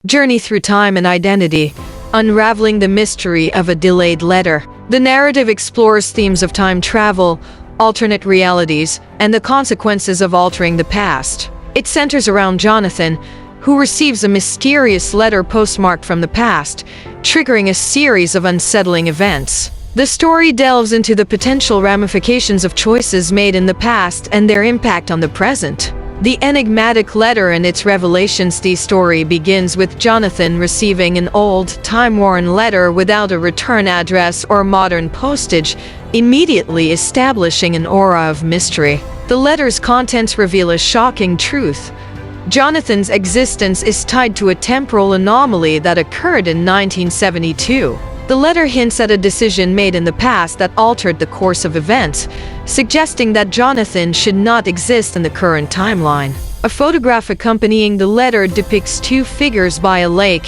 Journey through time and identity, unraveling the mystery of a delayed letter. The narrative explores themes of time travel, alternate realities, and the consequences of altering the past. It centers around Jonathan, who receives a mysterious letter postmarked from the past, triggering a series of unsettling events. The story delves into the potential ramifications of choices made in the past and their impact on the present. The enigmatic letter and its revelations. The story begins with Jonathan receiving an old, time-worn letter without a return address or modern postage, immediately establishing an aura of mystery. The letter's contents reveal a shocking truth. Jonathan's existence is tied to a temporal anomaly that occurred in 1972. The letter hints at a decision made in the past that altered the course of events, suggesting that Jonathan should not exist in the current timeline. A photograph accompanying the letter depicts two figures by a lake,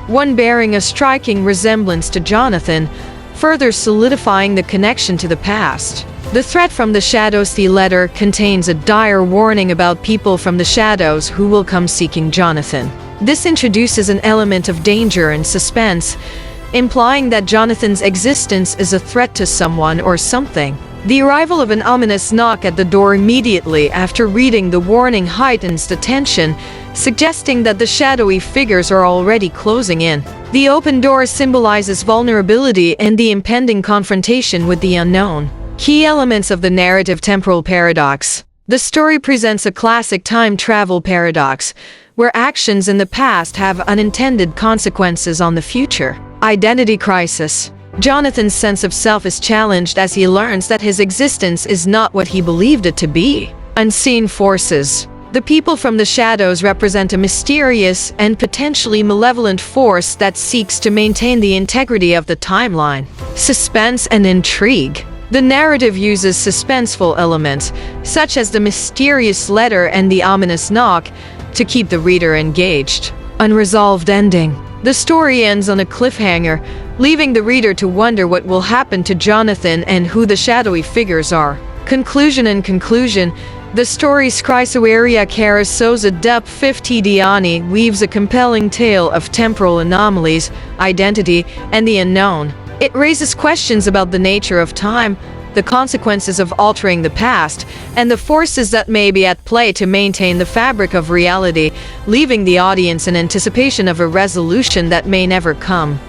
one bearing a striking resemblance to Jonathan, further solidifying the connection to the past. The threat from the shadows. The letter contains a dire warning about people from the shadows who will come seeking Jonathan. This introduces an element of danger and suspense, implying that Jonathan's existence is a threat to someone or something. The arrival of an ominous knock at the door immediately after reading the warning heightens the tension, suggesting that the shadowy figures are already closing in. The open door symbolizes vulnerability and the impending confrontation with the unknown. Key elements of the narrative. Temporal paradox. The story presents a classic time travel paradox, where actions in the past have unintended consequences on the future. Identity crisis. Jonathan's sense of self is challenged as he learns that his existence is not what he believed it to be. Unseen forces. The people from the shadows represent a mysterious and potentially malevolent force that seeks to maintain the integrity of the timeline. Suspense and intrigue. The narrative uses suspenseful elements, such as the mysterious letter and the ominous knock, to keep the reader engaged. Unresolved ending. The story ends on a cliffhanger, leaving the reader to wonder what will happen to Jonathan and who the shadowy figures are. Conclusion. In conclusion, the story's Chrysoeria Carasosa Dup 50 Diani weaves a compelling tale of temporal anomalies, identity, and the unknown. It raises questions about the nature of time, the consequences of altering the past, and the forces that may be at play to maintain the fabric of reality, leaving the audience in anticipation of a resolution that may never come.